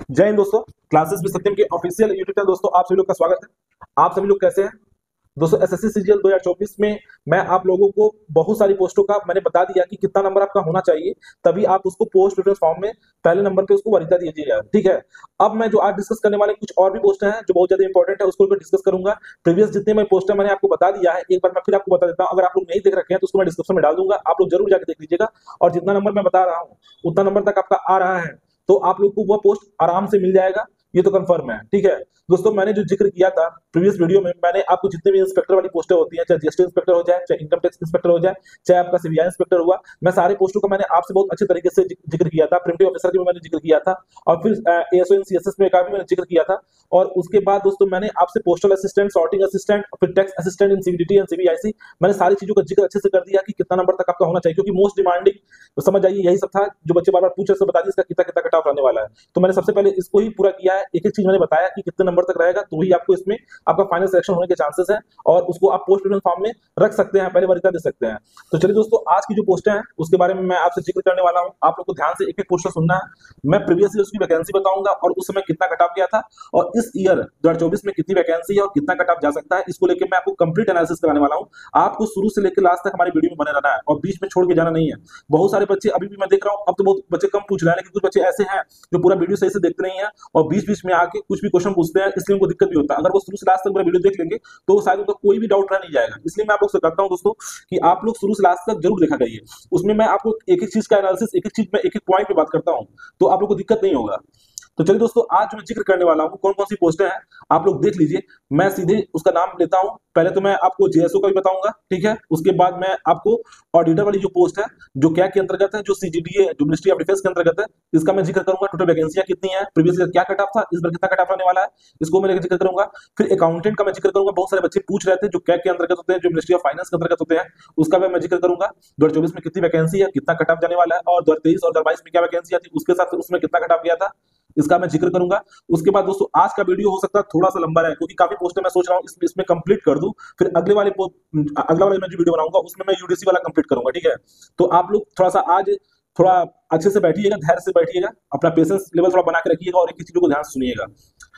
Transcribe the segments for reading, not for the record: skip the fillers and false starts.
जय हिंद दोस्तों। Classes with सत्यम के ऑफिशियल यूट्यूब चैनल दोस्तों आप सभी लोग का स्वागत है। आप सभी लोग कैसे हैं दोस्तों? एसएससी सीजीएल 2024 में मैं आप लोगों को बहुत सारी पोस्टों का मैंने बता दिया कि कितना नंबर आपका होना चाहिए, तभी आप उसको पोस्ट प्रेफरेंस फॉर्म में पहले नंबर पे उसको वरीयता दीजिएगा। ठीक है। अब मैं जो आज डिस्कस करने वाले कुछ और भी पोस्ट हैं जो बहुत ज्यादा इंपॉर्टेंट है, उसको डिस्कस करूंगा। प्रीवियस जितने मैं पोस्ट है मैंने आपको बता दिया है, एक बार मैं फिर आपको बता देता हूं। अगर आप लोग नहीं देख रखे हैं तो उसको मैं डिस्क्रिप्शन में डाल दूंगा, आप लोग जरूर जाकर देख लीजिएगा। और जितना नंबर मैं बता रहा हूँ उतना नंबर तक आपका आ रहा है तो आप लोग को वह पोस्ट आराम से मिल जाएगा, ये तो कंफर्म है। ठीक है दोस्तों, मैंने जो जिक्र किया था प्रीवियस वीडियो में, मैंने आपको जितने भी इंस्पेक्टर वाली पोस्टें होती हैं, चाहे जीएसटी इंस्पेक्टर हो जाए, चाहे इनकम टैक्स इंस्पेक्टर हो जाए, चाहे आपका सीबीआई इंस्पेक्टर हुआ, मैं सारे पोस्टों का मैंने आपसे बहुत अच्छे तरीके से जिक्र किया था। प्रिवेंटिव ऑफिसर का भी मैंने जिक्र किया था और फिर एएसओ इन सीएसएस में का भी मैंने जिक्र किया था। और उसके बाद दोस्तों मैंने आपसे पोस्टल असिस्टेंट, सॉर्टिंग असिस्टेंट, फिर tax assistant in CBDT and CBIC, मैंने सारी चीजों का जिक्र अच्छे से कर दिया कि कितना नंबर तक आपका होना चाहिए, क्योंकि मोस्ट डिमांडिंग तो समझ जाइए यही सब था जो बच्चे बार बार पूछ रहे थे। बता दिए इसका कितना कितना कट ऑफ रहने वाला है, तो मैंने सबसे पहले इसको ही पूरा किया है। एक एक चीज मैंने बताया कि कितने नंबर तक रहेगा, तो ही आपको इसमें आपका फाइनल सिलेक्शन होने के चांसेस हैं और उसको आप पोस्ट प्रेफरेंस फॉर्म में रख सकते हैं, पहले वरीयता दे सकते हैं। तो चलिए दोस्तों, आज की जो पोस्टें हैं उसके बारे में मैं आपसे जिक्र करने वाला हूं। आप लोग को ध्यान से एक एक पोस्ट सुनना है। मैं प्रीवियस ईयर उसकी वैकेंसी बताऊंगा और उस समय कितना कट ऑफ गया था, और इस ईयर 2024 में कितनी वैकेंसी है और कितना कट ऑफ जा सकता है, इसको लेकर मैं आपको कंप्लीट एनालिसिस कराने वाला हूं। आपको शुरू से लेकर लास्ट तक हमारी वीडियो में बने रहना है और बीच में छोड़ के जाना नहीं है। बहुत सारे बच्चे अभी भी मैं देख रहा हूं, अब तो बहुत बच्चे कम पूछ रहे हैं, लेकिन कुछ बच्चे ऐसे हैं जो पूरा वीडियो सही से देखते नहीं है और बीच बीच में आके कुछ भी क्वेश्चन पूछते हैं, इसलिए उनको दिक्कत भी होता है। अगर वो शुरू से लास्ट तक पूरा वीडियो देख लेंगे तो शायद उनका कोई भी डाउट रह नहीं जाएगा। इसलिए मैं आप लोग से कहता हूं दोस्तों कि आप लोग शुरू से लास्ट तक जरूर देखा करिए। उसमें मैं आपको एक एक चीज का एनालिसिस, एक एक चीज में एक एक पॉइंट पे बात करता हूं, तो आप लोग को दिक्कत नहीं होगा। तो चलिए दोस्तों, आज जो मैं जिक्र करने वाला हूं कौन कौन सी पोस्टें हैं आप लोग देख लीजिए। मैं सीधे उसका नाम लेता हूं। पहले तो मैं आपको जेएसओ का भी बताऊंगा, ठीक है। उसके बाद मैं आपको ऑडिटर वाली जो पोस्ट है जो क्या के अंतर्गत है, जो सीजीडीए जो मिनिस्ट्री ऑफ डिफेंस के अंतर्गत है, इसका मैं जिक्र करूंगा। टोटल वैकेंसियां कितनी है, प्रीवियस ईयर क्या कट ऑफ था, इस बार कितना कट ऑफ आने वाला है, इसको मैं जिक्र करूंगा। फिर अकाउंटेंट का मैं जिक्र करूंगा। बहुत सारे बच्चे पूछ रहे थे जो क्या के अंतर्गत होते हैं, जो मिनिस्ट्री ऑफ फाइनेंस के अंतर्गत होते हैं, उसका भी मैं जिक्र करूंगा। 2024 में कितनी वैकेंसी है, कितना कट ऑफ जाने वाला है, और 2023 और 2022 में क्या वैकेंसी थी उसके साथ उसमें कितना कट ऑफ गया था, इसका मैं जिक्र करूंगा। उसके बाद दोस्तों आज का वीडियो हो सकता है थोड़ा सा लंबा रहे, क्योंकि काफी पोस्टें मैं सोच रहा हूँ इसमें कंप्लीट कर दूं। फिर अगला वाला मैं जो वीडियो बनाऊंगा उसमें मैं यूडीसी वाला कंप्लीट करूंगा, ठीक है। तो आप लोग थोड़ा सा आज थोड़ा अच्छे से बैठिएगा, धैर्य से बैठिएगा, अपना पेशेंस लेवल थोड़ा बना के रखिएगा और एक चीजों को ध्यान से सुनिएगा।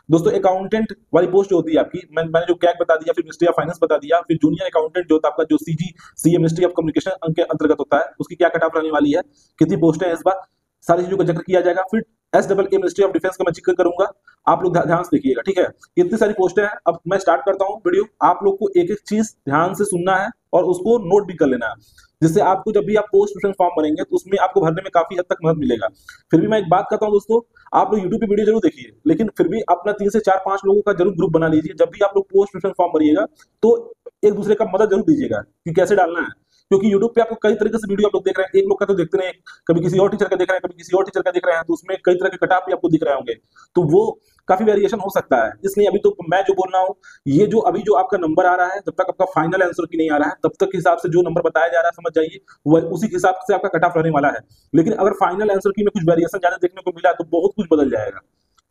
दोस्तों अकाउंटेंट वाली पोस्ट जो होती है आपकी, मैंने जो कैग बता दिया, फिर मिनिस्ट्री ऑफ फाइनेंस बता दिया, फिर जूनियर अकाउंटेंट जो होता है आपका, जो CG CA ministry of communication के अंतर्गत होता है, उसकी क्या कट ऑफ रहने वाली है, कितनी पोस्टें हैं इस बार, सारी चीजों का जिक्र किया जाएगा। फिर एसडब्ल्यूए मिनिस्ट्री ऑफ डिफेंस का मैं जिक्र करूंगा। आप लोग ध्यान से देखिएगा, ठीक है। इतनी सारी पोस्टें हैं। अब मैं स्टार्ट करता हूं वीडियो। आप लोग को एक एक चीज ध्यान से सुनना है और उसको नोट भी कर लेना है, जिससे आपको जब भी आप पोस्ट प्रेफरेंस फॉर्म भरेंगे तो उसमें आपको भरने में काफी हद तक मदद मिलेगा। फिर भी मैं एक बात कहता हूं दोस्तों, आप लोग यूट्यूब पे वीडियो जरूर देखिए, लेकिन फिर भी अपना 3 से 4-5 लोगों का जरूर ग्रुप बना लीजिए। जब भी आप लोग पोस्ट प्रेफरेंस फॉर्म भरिएगा तो एक दूसरे का मदद जरूर दीजिएगा कि कैसे डालना है, क्योंकि यूट्यूब पे आपको कई तरीके से वीडियो आप लोग देख रहे हैं, एक लोग का तो देखते नहीं, कभी किसी और टीचर का देख रहे हैं, कभी किसी और टीचर का देख रहे हैं, तो उसमें कई तरह के कट ऑफ भी आपको दिख रहे होंगे, तो वो काफी वेरिएशन हो सकता है। इसलिए अभी तो मैं जो बोल रहा हूँ, ये जो अभी जो आपका नंबर आ रहा है, जब तक आपका फाइनल आंसर की नहीं आ रहा है तब तक के हिसाब से जो नंबर बताया जा रहा है समझ जाइए वह उसी के हिसाब से आपका कट ऑफ रहने वाला है। लेकिन अगर फाइनल आंसर की में कुछ वेरिएशन ज्यादा देखने को मिला तो बहुत कुछ बदल जाएगा।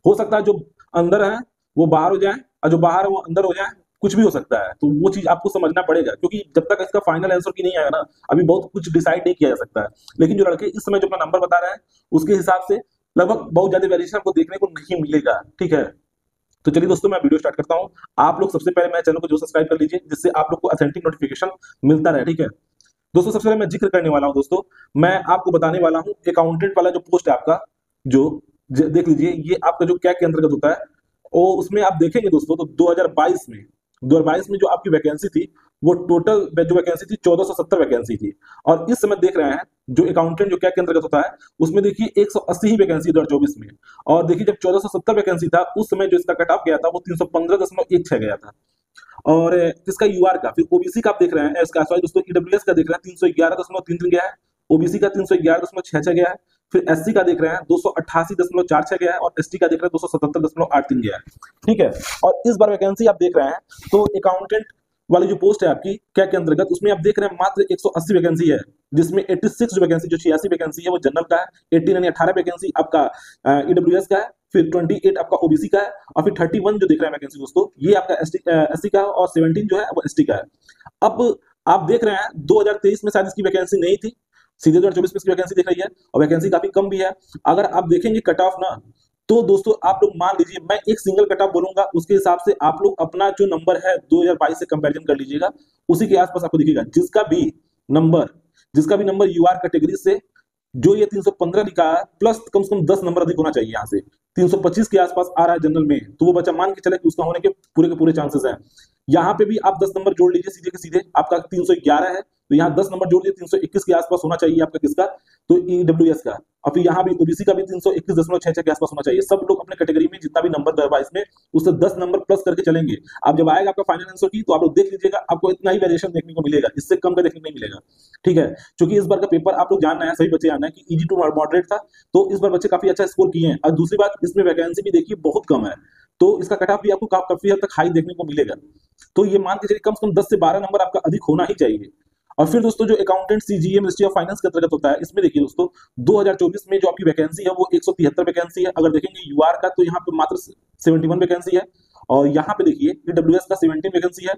हो सकता है जो अंदर है वो बाहर हो जाए और जो बाहर है वो अंदर हो जाए, कुछ भी हो सकता है। तो वो चीज आपको समझना पड़ेगा, क्योंकि जब तक इसका फाइनल आंसर की नहीं आएगा ना, अभी बहुत कुछ डिसाइड नहीं किया जा सकता है। लेकिन जो लड़के इस समय जो अपना नंबर बता रहे हैं उसके हिसाब से लगभग बहुत ज्यादा वेरिएशन आपको देखने को नहीं मिलेगा, ठीक है। तो चलिए दोस्तों, मैं वीडियो स्टार्ट करता हूं। आप लोग सबसे पहले मेरे चैनल को जो सब्सक्राइब कर लीजिए, जिससे आप लोग को ऑथेंटिक नोटिफिकेशन मिलता रहे, ठीक है। दोस्तों सबसे पहले मैं जिक्र करने वाला हूं दोस्तों, मैं आपको बताने वाला हूं अकाउंटेंट वाला जो पोस्ट है आपका, जो देख लीजिए, ये आपका जो क्या के अंतर्गत होता है। और उसमें आप देखेंगे दोस्तों तो 2022 में जो आपकी वैकेंसी थी वो टोटल जो वैकेंसी थी 1470 वैकेंसी थी। और इस समय देख रहे हैं जो अकाउंटेंट जो क्या के अंतर्गत होता है उसमें देखिए 180 ही वैकेंसी 2024 में। और देखिए जब 1470 वैकेंसी था उस समय जो इसका कट ऑफ गया था वो 315.16 गया था। और इसका यूआर का, फिर ओबीसी का आप देख रहे हैं, इसका सॉरी दोस्तों ईडब्ल्यूएस का देख रहे हैं 311.33 गया है, ओबीसी का 311.66 गया है, फिर एससी का देख रहे हैं 288.46 गया है, और एसटी का देख रहे हैं 277.83 गया है, ठीक है। और इस बार वैकेंसी आप देख रहे हैं तो अकाउंटेंट वाली जो पोस्ट है आपकी क्या के अंतर्गत, उसमें आप देख रहे हैं मात्र 180 वैकेंसी है, जिसमें 86 जो वैकेंसी, जो 86 वैकेंसी है वो जनरल का है, 18 यानी 18 वैकेंसी आपका ईडब्ल्यूएस का है, फिर 28 आपका ओबीसी का है, और फिर 31 जो दिख रहा है वैकेंसी दोस्तों ये आपका एससी का है, और 17 जो है वो एसटी का है। अब आप देख रहे हैं 2023 में शायद इसकी वैकेंसी नहीं थी, सीधे 2024 में इसकी वैकेंसी दिख रही है और वैकेंसी काफी कम भी है। अगर आप देखेंगे कट ऑफ ना, तो दोस्तों आप लोग मान लीजिए, मैं एक सिंगल कट ऑफ बोलूंगा, उसके हिसाब से आप लोग अपना जो नंबर है 2022 से कंपैरिजन कर लीजिएगा, उसी के आसपास आपको दिखेगा। जिसका भी नंबर यूआर कैटेगरी से जो ये 315 लिखा है प्लस कम से कम 10 नंबर अधिक होना चाहिए। यहाँ से 325 के आसपास आ रहा है जनरल में, तो वो बच्चा मान के चले कि उसका होने के पूरे चांसेस हैं। यहाँ पे भी आप 10 नंबर जोड़ लीजिए सीधे के सीधे, आपका 311 है तो यहाँ 10 नंबर जोड़ लीजिए, 321 के आसपास होना चाहिए आपका किसका, तो ईडब्ल्यूएस का। और फिर यहाँ भी ओबीसी का भी 321.66 के आसपास होना चाहिए। सब लोग अपने कैटेगरी में जितना भी नंबर 2022 में उससे 10 नंबर प्लस करके चलेंगे। अब जब आएगा आपका फाइनल आंसर की तो आप लोग देख लीजिएगा, आपको इतना ही वेरिएशन देखने को मिलेगा, इससे कम का देखने को नहीं मिलेगा। ठीक है, क्योंकि इस बार का पेपर आप लोग जानना है, सभी बच्चे जानना है कि इजी टू मॉडरेट था, तो इस बार बच्चे काफी अच्छा स्कोर किए हैं। और दूसरी बात, इसमें वैकेंसी भी देखिए बहुत कम है, तो इसका कट ऑफ भी आपको काफी हद तक हाई देखने को मिलेगा। तो ये मान के चलिए कम से कम 10 से 12 नंबर आपका अधिक होना ही चाहिए। और फिर दोस्तों जो accountant CGA ministry of finance के अंतर्गत होता है, इसमें देखिए दोस्तों 2024 में जो आपकी वैकेंसी है वो 173 वैकेंसी है। अगर देखेंगे यूआर का तो यहाँ पे मात्र 71 वैकेंसी है, और यहाँ पे देखिए ईडब्ल्यूएस का 17 वैकेंसी है,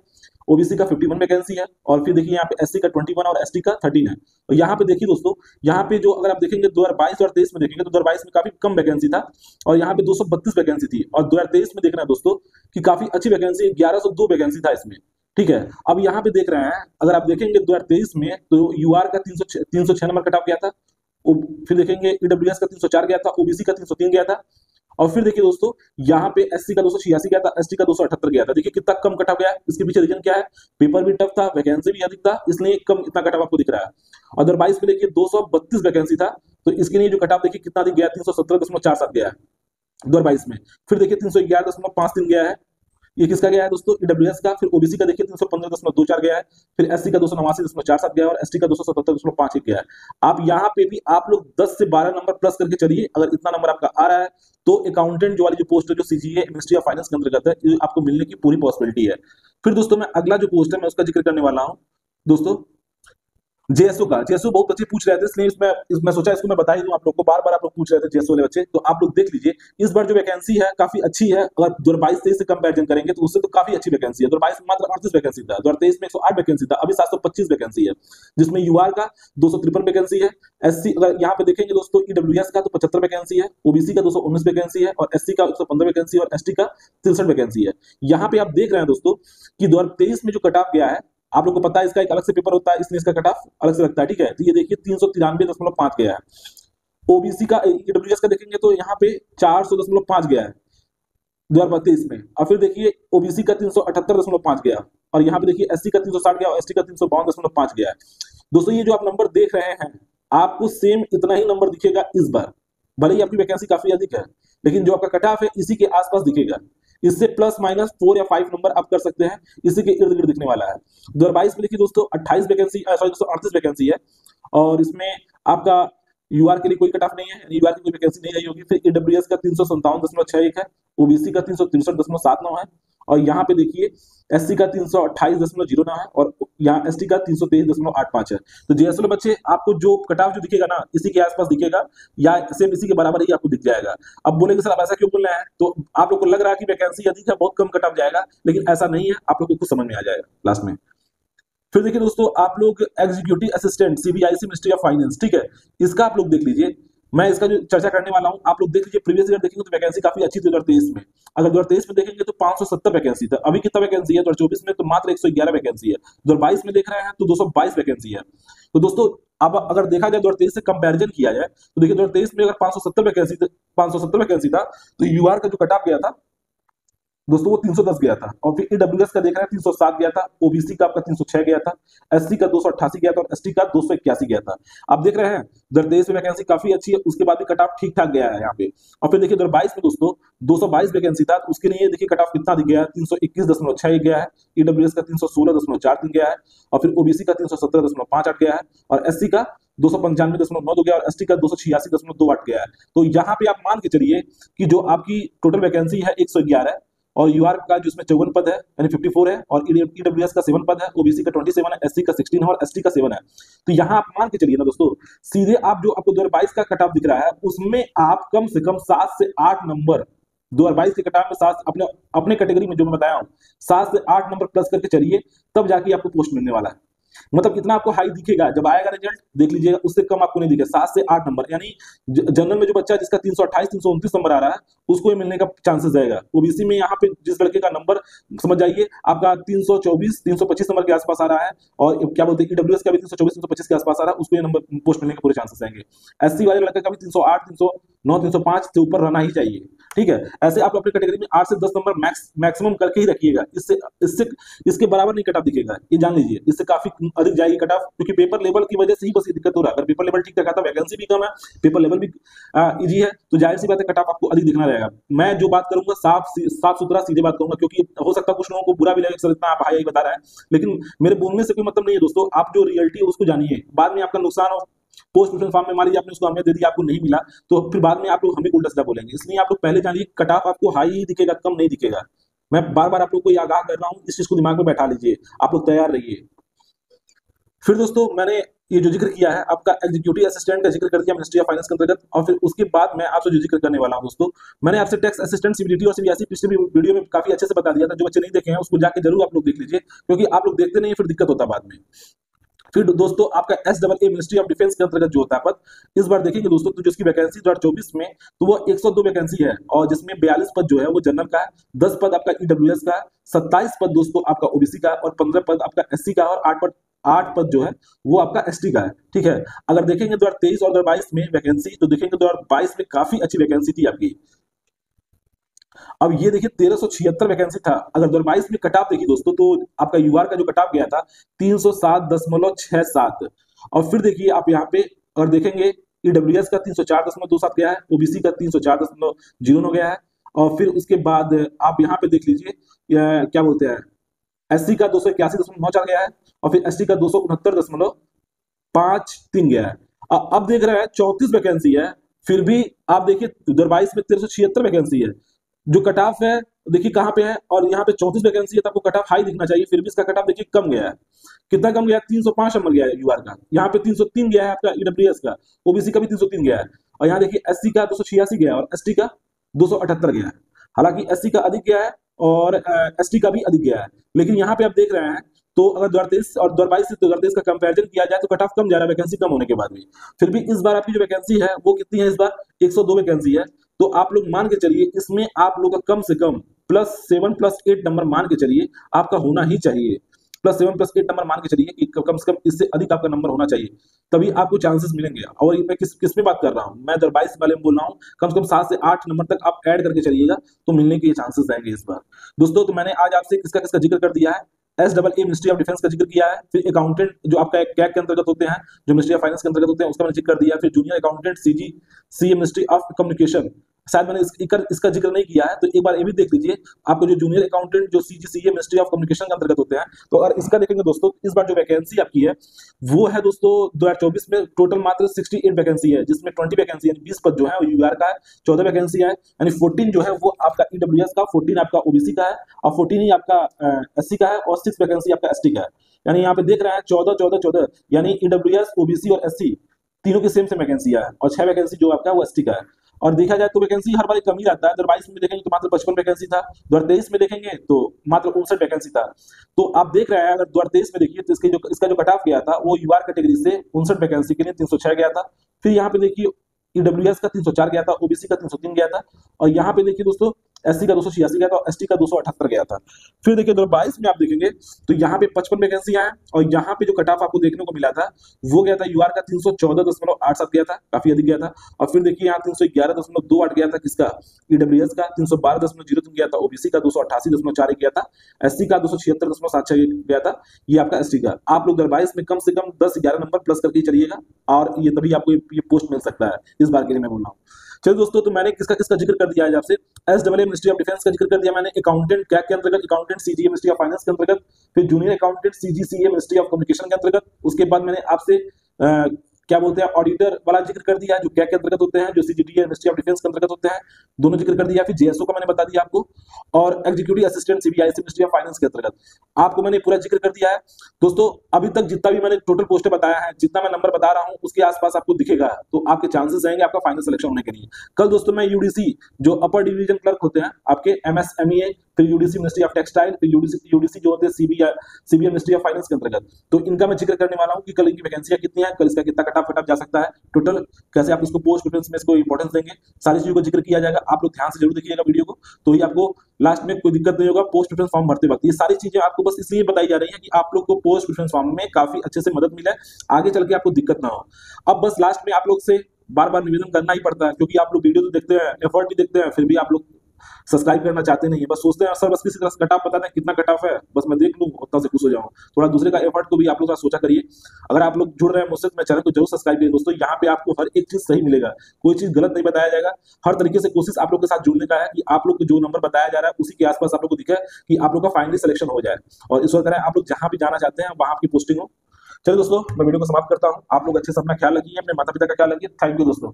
ओबीसी का 51 वैकेंसी है, और फिर देखिए यहाँ पे एससी का 21 और एसटी का 13 है। और यहाँ पे देखिए दोस्तों, यहाँ पे जो अगर आप देखेंगे 2022 और 23 में देखेंगे तो 2022 में काफी कम वैकेंसी था और यहाँ पे 232 वैकेंसी थी, और 2023 में देख रहे हैं दोस्तों कि काफी अच्छी वैकेंसी 1102 वैकेंसी था इसमें। ठीक है, अब यहाँ पे देख रहे हैं, अगर आप देखेंगे 2023 में तो यूआर का 306 नंबर कट ऑफ गया था, फिर देखेंगे ईडब्ल्यूएस का 304 गया था, ओबीसी का 303 गया था, और फिर देखिए दोस्तों यहाँ पे एससी का 286 गया था, एसटी का 278 गया था। देखिए कितना कम कट ऑफ गया। इसके पीछे रीजन क्या है, पेपर भी टफ था, वैकेंसी भी अधिक था, इसलिए कम इतना कट ऑफ आपको दिख रहा है। और 2022 में देखिए 232 वैकेंसी था, तो इसके लिए जो कट ऑफ देखिए कितना अधिक गया, 317.47 गया है 2022 में। फिर देखिए 311.53 गया है, ये किसका गया है दोस्तों, ईडब्ल्यूएस का। फिर ओबीसी का देखिए 315.24 गया है, फिर एससी का 289.47 गया है, और एसटी का 277.51 गया है। आप यहाँ पे भी आप लोग 10 से 12 नंबर प्लस करके चलिए। अगर इतना नंबर आपका आ रहा है तो अकाउंटेंट जो वाली जो पोस्ट है जो सीजीए मिनिस्ट्री ऑफ फाइनेंस के अंतर्गत है, ये आपको मिलने की पूरी पॉसिबिलिटी है। फिर दोस्तों मैं अगला जो पोस्ट है मैं उसका जिक्र करने वाला हूँ दोस्तों, जेएसओ का। जेएसओ बहुत बच्चे पूछ रहे थे, इसलिए मैं सोचा इसको मैं बता ही दूं आप लोग को, बार बार आप लोग पूछ रहे थे जेएसओ वाले बच्चे, तो आप लोग देख लीजिए इस बार जो वैकेंसी है काफी अच्छी है। अगर 2022-23 से कंपैरिजन करेंगे तो उससे तो काफी अच्छी वैकेंसी है। 2022 में मात्र 38 वैकेंसी था, 2023 में 108 वैकेंसी था, अभी 725 वैकेंसी है, जिसमें यूआर का 253 वैकेंसी है। एससी अगर यहाँ पे देखेंगे दोस्तों ईडब्ल्यूएस का तो 75 वैकेंसी है, ओबीसी का 219 वैकेंसी है, और एससी का 115 वैकेंसी और एसटी का 63 वैकेंसी है। यहाँ पे आप देख रहे हैं दोस्तों कि 2023 में जो कट ऑफ गया है, आप लोग को पता है इसका एक अलग से पेपर होता है, इसलिए इसका कट ऑफ अलग से लगता है। ठीक है, तो ये देखिए 393.5 गया है। ओबीसी का ईडब्ल्यूएस का देखेंगे तो यहाँ पे 400.5 गया है 2023 में, और फिर देखिए ओबीसी का 378.5 गया, और यहाँ पे देखिए एससी का 360 गया और एसटी का 352.5 गया है। दोस्तों ये जो आप नंबर देख रहे हैं, आपको सेम इतना ही नंबर दिखेगा इस बार, भले ही आपकी वैकेंसी काफी अधिक है, लेकिन जो आपका कट ऑफ है इसी के आसपास दिखेगा। इससे प्लस माइनस 4 या 5 नंबर आप कर सकते हैं, इसी के इर्द गिर्द दिखने वाला है। 2022 में देखिए दोस्तों 28 वैकेंसी, सॉरी 238 वैकेंसी है, और इसमें आपका यूआर के लिए कोई कट ऑफ नहीं है, यूआर की कोई वैकेंसी नहीं आई होगी। फिर ईडब्ल्यूएस का 357.61 है, ओबीसी का 363.79 है, और यहाँ पे देखिए एससी का 328.09 है, और यहाँ एसटी का 323.85 है। तो जेएसएल बच्चे आपको जो कट ऑफ जो दिखेगा ना, इसी के आसपास दिखेगा, या सेम इसी के बराबर ही आपको दिख जाएगा। अब बोलेंगे सर आप ऐसा क्यों बोल रहे हैं, तो आप लोग को लग रहा है कि वैकेंसी अधिक है, बहुत कम कट ऑफ जाएगा, लेकिन ऐसा नहीं है, आप लोग को कुछ समझ में आ जाएगा लास्ट में। फिर देखिए दोस्तों आप लोग executive assistant CBIC ministry of finance, ठीक है, इसका आप लोग देख लीजिए। मैं इसका जो चर्चा करने वाला हूं आप लोग देख लीजिए, प्रीवियस ईयर देखेंगे तो वैकेंसी काफी अच्छी थी 2023 में। अगर 2023 में देखेंगे तो 570 वैकेंसी था, अभी कितना वैकेंसी है 2024 में, तो मात्र 111 वैकेंसी है। 2022 में देख रहे हैं तो 222 वैकेंसी है। तो दोस्तों अब अगर देखा जाए 2023 से कंपैरिजन किया जाए तो देखिए 2023 में अगर 570 वैकेंसी था तो यूआर का जो कट ऑफ गया था दोस्तों वो 310 गया था, और फिर ईडब्ल्यूएस का देख रहे हैं 307 गया था, ओबीसी का आपका 306 गया था, एससी का 288 गया था, और एसटी का 281 गया था। आप देख रहे हैं 2023 में वैकेंसी काफी अच्छी है, उसके बाद भी कट ऑफ ठीक ठाक गया है यहाँ पे। और फिर देखिए 2022 में दोस्तों 222 वैकेंसी था, उसके लिए देखिए कट ऑफ कितना दिख गया है, 321.6 गया है, ईडब्ल्यूएस का 316.43 गया है, और फिर ओबीसी का 317.58 गया है, और एससी का 295.92 गया, और एसटी का 286.28 गया है। तो यहाँ पे आप मान के चलिए कि जो आपकी टोटल वैकेंसी है 111 है, और यूआर का जो इसमें 54 पद है यानी 54 है, और ईडब्ल्यूएस का 7 पद है, ओबीसी का 27 है, एससी का 16 है, और एसटी का 7 है। तो यहाँ आप मान के चलिए ना दोस्तों, सीधे आप जो आपको 2022 का कट ऑफ दिख रहा है उसमें आप कम से कम 7 से 8 नंबर 2022 के कट ऑफ में 7 अपने कैटेगरी में जो मैं बताया हूँ 7 से 8 नंबर प्लस करके चलिए, तब जाके आपको पोस्ट मिलने वाला है। मतलब इतना आपको हाई दिखेगा, जब आएगा रिजल्ट देख लीजिएगा उससे कम आपको नहीं दिखेगा, 7 से 8 नंबर। यानी जनरल में जो बच्चा जिसका 328 329 नंबर आ रहा है उसको ये मिलने का चांसेस रहेगा। ओबीसी में यहाँ पे जिस लड़के का नंबर समझ जाइए आपका 324 325 नंबर के आसपास आ रहा है, और क्या बोलते हैं ईडब्ल्यूएस का भी 324 325 के आसपास आ रहा है, उसको ये नंबर पोस्ट मिलने के पूरे चांसेस रहेंगे। एससी वाले लड़के का भी 308 309 305 से ऊपर रहना ही चाहिए, ठीक है। ऐसे आप अपनी कैटेगरी में 8 से 10 नंबर मैक्सिमम करके ही रखिएगा, इससे इससे इसके बराबर नहीं कट ऑफ दिखेगा, ये जान लीजिए। इससे काफी अधिक जाएगी कट ऑफ, क्योंकि पेपर लेवल की वजह से ही बस ये दिक्कत हो रहा है। अगर पेपर लेवल ठीक था, वैकेंसी भी कम है, पेपर लेवल भी इजी है, तो जाहिर सी बात है कट ऑफ आपको अधिक दिखना रहेगा। मैं जो बात करूंगा साफ सुथरा सीधे बात करूंगा, क्योंकि हो सकता है कुछ लोगों को बुरा भी लगे सर इतना आप हाई बता रहा है, लेकिन मेरे बोलने से कोई मतलब नहीं है दोस्तों। आप जो रियलिटी है उसको जानिए, बाद में आपका नुकसान हो। पोस्ट मिशन फॉर्म में मान लीजिए आपने उसको अहमियत दे दी, आपको नहीं मिला, तो फिर बाद में आप लोग हमें उल्टा सीधा बोलेंगे। इसलिए आप लोग पहले जानिए कट ऑफ आपको हाई ही दिखेगा, कम नहीं दिखेगा। मैं बार बार आप लोग को आगाह कर रहा हूं, इस चीज को दिमाग में बैठा लीजिए, आप लोग तैयार रहिए। फिर दोस्तों मैंने ये जो जिक्र किया है आपका एग्जीक्यूटिव असिस्टेंट का जिक्र कर दिया मिनिस्ट्री ऑफ फाइनेंस के अंतर्गत, और फिर उसके बाद मैं आपसे जो जिक्र करने वाला हूं दोस्तों, मैंने आपसे टैक्स असिस्टेंट सीबीडीटी और सीबीएसई पिछले वीडियो में काफी अच्छे से बता दिया था। जो बच्चे नहीं देखे हैं उसको जाके जरूर आप लोग देख लीजिए, क्योंकि आप लोग देखते नहीं है फिर दिक्कत होता है बाद में। फिर दोस्तों आपका SAA मिनिस्ट्री ऑफ डिफेंस के अंतर्गत जो होता है पद, इस बार देखेंगे दोस्तों तो जिसकी वैकेंसी 2024 में तो वो 102 वैकेंसी है, और जिसमें 42 पद जो है वो जनरल का है, 10 पद आपका ईडब्ल्यूएस का, 27 पद दोस्तों आपका ओबीसी का, और 15 पद आपका एससी का, और 8 पद जो है वो आपका एसटी का है, ठीक है। अगर देखेंगे 2023 और 2022 में वैकेंसी, तो देखेंगे 2022 में काफी अच्छी वैकेंसी थी आपकी। अब ये देखिए 1376 वैकेंसी था। अगर 2022 में कट ऑफ देखिए दोस्तों, तो आपका यूआर का जो कट ऑफ गया था 307.67, और फिर देखिए आप यहाँ पे और देखेंगे ईडब्ल्यूएस का 304.27 गया है, ओबीसी का 304.09 गया है, और फिर उसके बाद आप यहाँ पे देख लीजिए क्या बोलते हैं एससी का 281.94 गया है, और फिर एसटी का 269.53 गया है। अब देख रहे हैं 34 वैकेंसी है, फिर भी आप देखिए 2022 में 1376 वैकेंसी है। जो कट ऑफ है देखिए कहां पे है, और यहाँ पे 34 वैकेंसी है, तो आपको कट ऑफ हाई दिखना चाहिए, फिर भी इसका कट ऑफ देखिए कम गया है। कितना कम गया है? 305 नंबर गया है यूआर का, यहाँ पे 303 गया है आपका ईडब्ल्यूएस का, ओबीसी का भी 303 गया है, और यहाँ देखिए एससी का 286 गया है, और एसटी का 278 गया है। हालांकि एससी का अधिक गया है और एसटी का भी अधिक गया है, लेकिन यहाँ पे आप देख रहे हैं तो अगर 2023 और 2022 से 2023 का कंपैरिजन किया जाए तो कट ऑफ कम जा रहा है वैकेंसी कम होने के बाद भी। फिर भी इस बार आपकी जो वैकेंसी है वो कितनी है? इस बार 102 वैकेंसी है, तो आप लोग मान के चलिए इसमें आप लोग का कम से कम +7 +8 नंबर मान के चलिए आपका होना ही चाहिए। +7 +8 नंबर मान के चलिए कि कम से कम इससे अधिक आपका नंबर होना चाहिए, तभी आपको चांसेस मिलेंगे। और मैं किस में बात कर रहा हूँ, मैं 2022 वाले में बोल रहा हूँ, कम से कम 7 से 8 नंबर तक आप ऐड करके चलिएगा तो मिलने के चांसेस रहेंगे इस बार दोस्तों। तो मैंने आज आपसे किसका किसका जिक्र कर दिया है, SAA मिनिस्ट्री ऑफ डिफेंस का जिक्र किया है, फिर अकाउंटेंट जो आपका कैग के अंतर्गत होते हैं, जो मिनिस्ट्री ऑफ फाइनेंस के अंतर्गत होते हैं उसका मैंने जिक्र कर दिया, फिर junior accountant CGCA ministry of communication, शायद मैंने इसका जिक्र नहीं किया है, तो एक बार ये भी देख लीजिए। आपको जो जूनियर अकाउंटेंट जो CGCA मिनिस्ट्री ऑफ कम्युनिकेशन के अंतर्गत होते हैं, तो अगर इसका देखेंगे दोस्तों, इस बार जो वैकेंसी आपकी है वो है दोस्तों 2024 में टोटल मात्र 68 वैकेंसी है, जिसमें 20 वैकेंसी यानी 20 पद जो है वो यूआर का है, 14 वैकेंसी है यानी 14 जो है वो आपका ईडब्ल्यूएस का, 14 आपका ओबीसी का है, और 14 ही आपका एससी का है, और 6 वैकेंसी आपका एसटी का है। यानी यहाँ पे देख रहे हैं 14 14 14, यानी ईडब्ल्यूएस ओबीसी और एससी तीनों की सेम वैकेंसी है, और 6 वैकेंसी जो आपका वो एसटी का है। और देखा जाए तो वैकेंसी हर बार कम ही रहता है। 2022 में देखेंगे तो मात्र 55 वैकेंसी था, 2023 में देखेंगे तो मात्र 59 वैकेंसी था। तो आप देख रहे हैं अगर 2023 में देखिए तो इसका जो कट ऑफ गया था वो यूआर कैटेगरी से 59 वैकेंसी के लिए 306 गया था। फिर यहाँ पे देखिए ईडब्ल्यूएस का 304 गया था, ओबीसी का 303 गया था, और यहाँ पे देखिए दोस्तों एससी का 286 गया था, और एसटी का 278 गया था। फिर देखिए 2022 में आप देखेंगे तो यहाँ पे 55 वैकेंसियां हैं, और यहाँ पे जो कट ऑफ आपको देखने को मिला था वो गया था यूआर का 314.87 गया था, काफी अधिक गया था। और फिर देखिए यहाँ 311.28 गया था किसका, ईडब्ल्यूएस का, 312.03 गया था, ओबीसी का 288.41 गया था, एससी का 276.76 गया था, ये आपका एसटी का। आप लोग 2022 में कम से कम 10-11 नंबर प्लस करके चलिएगा, और ये तभी आपको ये पोस्ट मिल सकता है, इस बार के लिए मैं बोल रहा हूँ। चलिए दोस्तों, तो मैंने किसका किसका जिक्र कर दिया है आपसे, SAA मिनिस्ट्री ऑफ डिफेंस का जिक्र कर दिया मैंने, अकाउंटेंट कैग के अंतर्गत, accountant CGA ministry of finance के अंतर्गत, फिर junior accountant CGCA ministry of communication के अंतर्गत। उसके बाद मैंने आपसे क्या बोलते हैं ऑडिटर वाला जिक्र कर दिया जो कैग के अंतर्गत होते हैं, जो CGDA मिनिस्ट्री ऑफ डिफेंस के अंतर्गत होते हैं, दोनों जिक्र कर दिया। फिर जेएसओ का मैंने बता दिया आपको, और executive assistant CBIC ministry of finance के अंतर्गत आपको मैंने पूरा जिक्र कर दिया है दोस्तों। अभी तक जितना भी मैंने टोटल पोस्टें बताया है, जितना मैं नंबर बता रहा हूं उसके आसपास आपको दिखेगा, तो आपके चांसेस रहेंगे आपका फाइनल सिलेक्शन होने के लिए। कल दोस्तों मैं UDC जो अपर डिवीजन क्लर्क होते हैं आपके MSMEA फिर यूडीसी मिनिस्ट्री ऑफ टेक्सटाइल, फिर यूडीसी जो होते हैं सीबीआई मिनिस्ट्री ऑफ फाइनेंस के अंतर्गत। तो इनका मैं जिक्र करने वाला हूँ कि कल इनकी वैकेंसियां कितनी है, कल इसका कितना कट ऑफ जा सकता है, टोटल कैसे आप इसको पोस्ट प्रेफरेंस में इसको इंपॉर्टेंस देंगे, सारी चीजों को जिक्र किया जाएगा। आप लोग ध्यान से जरूर देखिएगा वीडियो को, तो ही आपको लास्ट में कोई दिक्कत नहीं होगा पोस्ट प्रेफरेंस फॉर्म भरते वक्त। ये सारी चीजें आपको बस इसलिए बताई जा रही है कि आप लोग को पोस्ट प्रेफरेंस फॉर्म में काफी अच्छे से मदद मिले, आगे चल के आपको दिक्कत ना हो। अब बस लास्ट में आप लोग से बार बार निवेदन करना ही पड़ता है, क्योंकि आप लोग वीडियो तो देखते हैं, एफर्ट भी देखते हैं, फिर भी आप लोग सब्सक्राइब करना चाहते नहीं है। बस सोचते हैं सर बस किसी तरह कट ऑफ बता दें, कितना कट ऑफ है, बस मैं देख लूं उतना से खुश हो जाऊं। थोड़ा दूसरे का एफर्ट को भी आप लोग सोचा करिए। अगर आप लोग जुड़ रहे हैं मुझसे, तो मैं चैनल को जरूर सब्सक्राइब करिए दोस्तों। यहाँ पे आपको हर एक चीज सही मिलेगा, कोई चीज गलत नहीं बताया जाएगा। हर तरीके से कोशिश आप लोग के साथ जुड़ने का है कि आप लोग को जो नंबर बताया जा रहा है उसी के आसपास आप लोग को दिखे कि आप लोग का फाइनली सिलेक्शन हो जाए, और इस वक्त आप लोग जहां भी जाना चाहते हैं वहां आपकी पोस्टिंग हो। चलिए दोस्तों, मैं वीडियो को समाप्त करता हूं। आप लोग अच्छे से अपना ख्याल रखिए, अपने माता पिता का ख्याल रखिए। थैंक यू दोस्तों।